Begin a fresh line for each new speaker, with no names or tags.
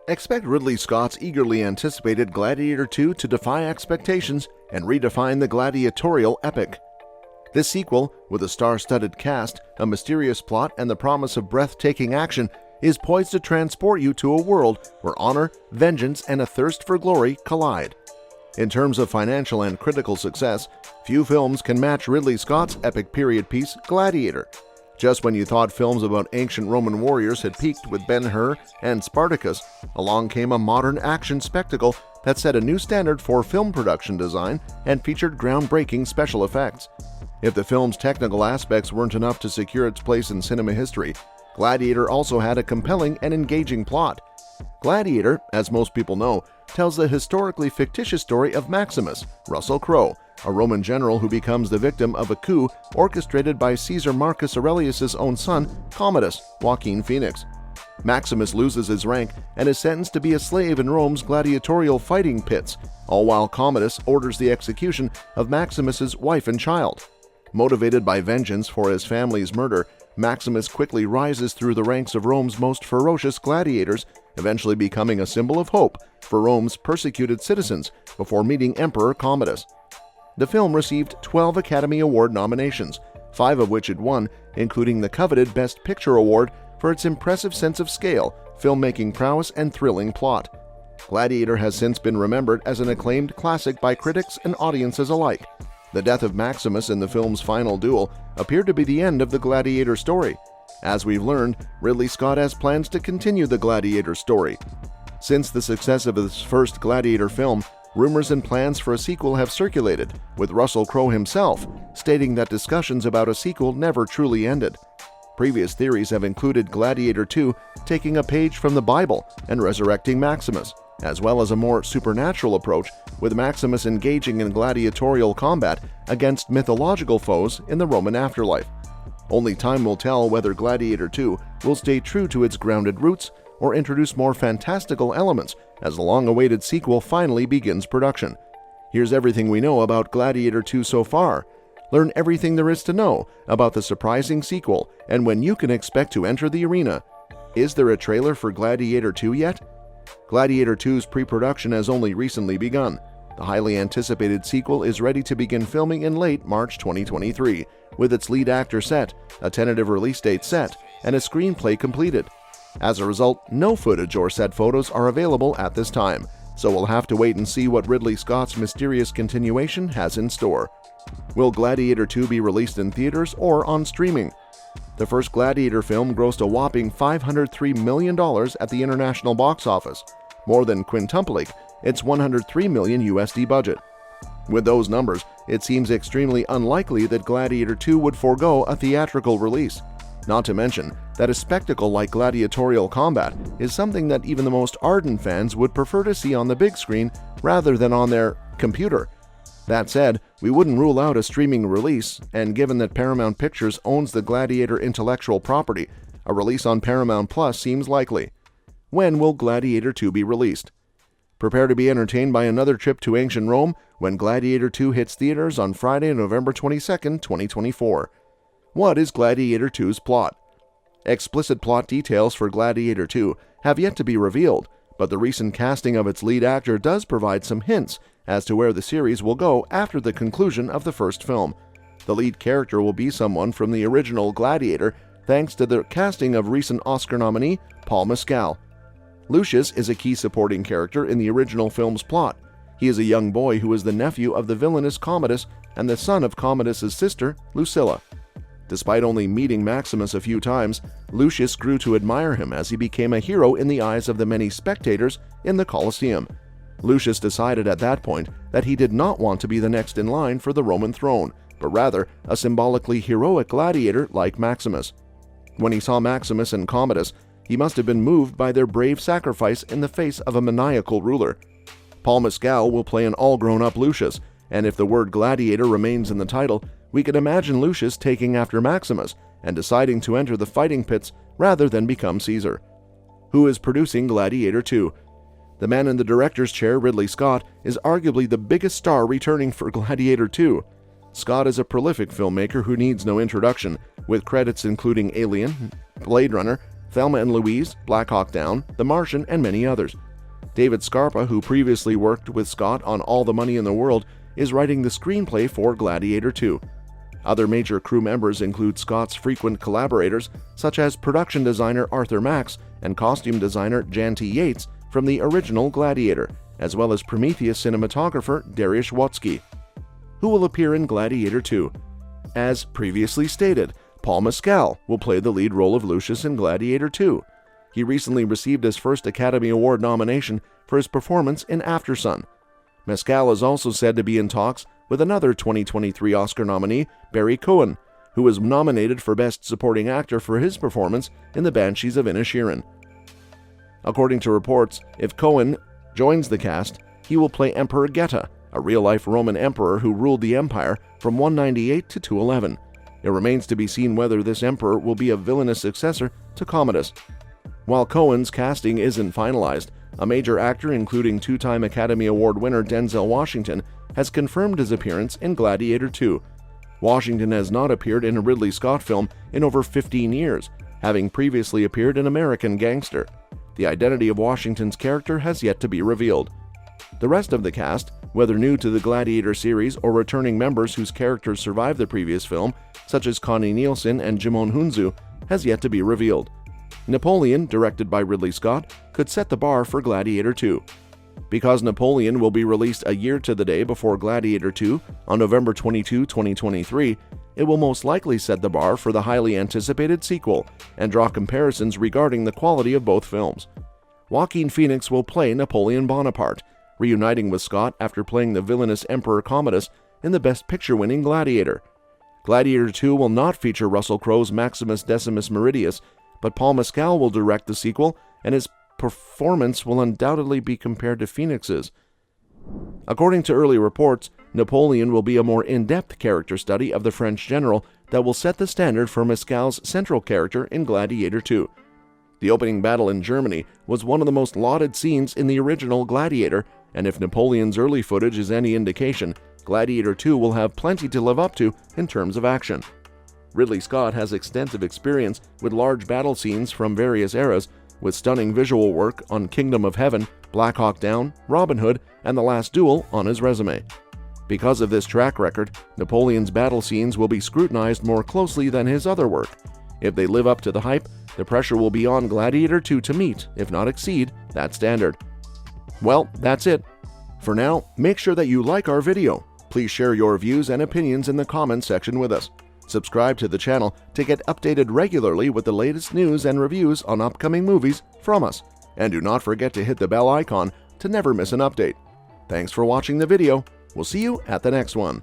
Expect Ridley Scott's eagerly anticipated Gladiator 2 to defy expectations and redefine the gladiatorial epic. This sequel, with a star-studded cast, a mysterious plot, and the promise of breathtaking action, is poised to transport you to a world where honor, vengeance, and a thirst for glory collide. In terms of financial and critical success, few films can match Ridley Scott's epic period piece, Gladiator. Just when you thought films about ancient Roman warriors had peaked with Ben-Hur and Spartacus, along came a modern action spectacle that set a new standard for film production design and featured groundbreaking special effects. If the film's technical aspects weren't enough to secure its place in cinema history, Gladiator also had a compelling and engaging plot. Gladiator, as most people know, tells the historically fictitious story of Maximus, Russell Crowe, a Roman general who becomes the victim of a coup orchestrated by Caesar Marcus Aurelius' own son, Commodus, Joaquin Phoenix. Maximus loses his rank and is sentenced to be a slave in Rome's gladiatorial fighting pits, all while Commodus orders the execution of Maximus's wife and child. Motivated by vengeance for his family's murder, Maximus quickly rises through the ranks of Rome's most ferocious gladiators, eventually becoming a symbol of hope for Rome's persecuted citizens before meeting Emperor Commodus. The film received 12 Academy Award nominations, 5 of which it won, including the coveted Best Picture Award for its impressive sense of scale, filmmaking prowess, and thrilling plot. Gladiator has since been remembered as an acclaimed classic by critics and audiences alike. The death of Maximus in the film's final duel appeared to be the end of the Gladiator story. As we've learned, Ridley Scott has plans to continue the Gladiator story. Since the success of his first Gladiator film, rumors and plans for a sequel have circulated, with Russell Crowe himself stating that discussions about a sequel never truly ended. Previous theories have included Gladiator 2 taking a page from the Bible and resurrecting Maximus, as well as a more supernatural approach, with Maximus engaging in gladiatorial combat against mythological foes in the Roman afterlife. Only time will tell whether Gladiator 2 will stay true to its grounded roots or introduce more fantastical elements as the long-awaited sequel finally begins production. Here's everything we know about Gladiator 2 so far. Learn everything there is to know about the surprising sequel and when you can expect to enter the arena. Is there a trailer for Gladiator 2 yet? Gladiator 2's pre-production has only recently begun. The highly anticipated sequel is ready to begin filming in late March 2023, with its lead actor set, a tentative release date set, and a screenplay completed. As a result, no footage or set photos are available at this time, so we'll have to wait and see what Ridley Scott's mysterious continuation has in store. Will Gladiator 2 be released in theaters or on streaming? The first Gladiator film grossed a whopping $503 million at the international box office, more than quintupling its $103 million USD budget. With those numbers, it seems extremely unlikely that Gladiator 2 would forego a theatrical release. Not to mention that a spectacle like gladiatorial combat is something that even the most ardent fans would prefer to see on the big screen rather than on their computer. That said, we wouldn't rule out a streaming release, and given that Paramount Pictures owns the Gladiator intellectual property, a release on Paramount Plus seems likely. When will Gladiator 2 be released? Prepare to be entertained by another trip to ancient Rome when Gladiator 2 hits theaters on Friday, November 22, 2024. What is Gladiator 2's plot? Explicit plot details for Gladiator 2 have yet to be revealed, but the recent casting of its lead actor does provide some hints as to where the series will go after the conclusion of the first film. The lead character will be someone from the original Gladiator, thanks to the casting of recent Oscar nominee Paul Mescal. Lucius is a key supporting character in the original film's plot. He is a young boy who is the nephew of the villainous Commodus and the son of Commodus' sister, Lucilla. Despite only meeting Maximus a few times, Lucius grew to admire him as he became a hero in the eyes of the many spectators in the Colosseum. Lucius decided at that point that he did not want to be the next in line for the Roman throne, but rather a symbolically heroic gladiator like Maximus. When he saw Maximus and Commodus, he must have been moved by their brave sacrifice in the face of a maniacal ruler. Paul Mescal will play an all-grown-up Lucius, and if the word gladiator remains in the title, we can imagine Lucius taking after Maximus and deciding to enter the fighting pits rather than become Caesar. Who is producing Gladiator 2? The man in the director's chair, Ridley Scott, is arguably the biggest star returning for Gladiator 2. Scott is a prolific filmmaker who needs no introduction, with credits including Alien, Blade Runner, Thelma and Louise, Black Hawk Down, The Martian, and many others. David Scarpa, who previously worked with Scott on All the Money in the World, is writing the screenplay for Gladiator 2. Other major crew members include Scott's frequent collaborators, such as production designer Arthur Max and costume designer Jan T. Yates from the original Gladiator, as well as Prometheus cinematographer Dariusz Wojcicki. Who will appear in Gladiator 2? As previously stated, Paul Mescal will play the lead role of Lucius in Gladiator 2. He recently received his first Academy Award nomination for his performance in Aftersun. Mescal is also said to be in talks with another 2023 Oscar nominee, Barry Cohen, who was nominated for Best Supporting Actor for his performance in The Banshees of Inisherin. According to reports, if Cohen joins the cast, he will play Emperor Geta, a real-life Roman emperor who ruled the empire from 198 to 211. It remains to be seen whether this emperor will be a villainous successor to Commodus. While Cohen's casting isn't finalized, a major actor including two-time Academy Award winner Denzel Washington has confirmed his appearance in Gladiator 2. Washington has not appeared in a Ridley Scott film in over 15 years, having previously appeared in American Gangster. The identity of Washington's character has yet to be revealed. The rest of the cast, whether new to the Gladiator series or returning members whose characters survived the previous film, such as Connie Nielsen and Djimon Hounsou, has yet to be revealed. Napoleon, directed by Ridley Scott, could set the bar for Gladiator 2. Because Napoleon will be released a year to the day before Gladiator 2 on November 22, 2023, it will most likely set the bar for the highly anticipated sequel and draw comparisons regarding the quality of both films. Joaquin Phoenix will play Napoleon Bonaparte, reuniting with Scott after playing the villainous Emperor Commodus in the Best Picture-winning Gladiator. Gladiator 2 will not feature Russell Crowe's Maximus Decimus Meridius, but Paul Mescal will direct the sequel, and his performance will undoubtedly be compared to Phoenix's. According to early reports, Napoleon will be a more in-depth character study of the French general that will set the standard for Mescal's central character in Gladiator 2. The opening battle in Germany was one of the most lauded scenes in the original Gladiator, and if Napoleon's early footage is any indication, Gladiator 2 will have plenty to live up to in terms of action. Ridley Scott has extensive experience with large battle scenes from various eras, with stunning visual work on Kingdom of Heaven, Black Hawk Down, Robin Hood, and The Last Duel on his resume. Because of this track record, Napoleon's battle scenes will be scrutinized more closely than his other work. If they live up to the hype, the pressure will be on Gladiator 2 to meet, if not exceed, that standard. Well, that's it. For now, make sure that you like our video. Please share your views and opinions in the comments section with us. Subscribe to the channel to get updated regularly with the latest news and reviews on upcoming movies from us. And do not forget to hit the bell icon to never miss an update. Thanks for watching the video. We'll see you at the next one.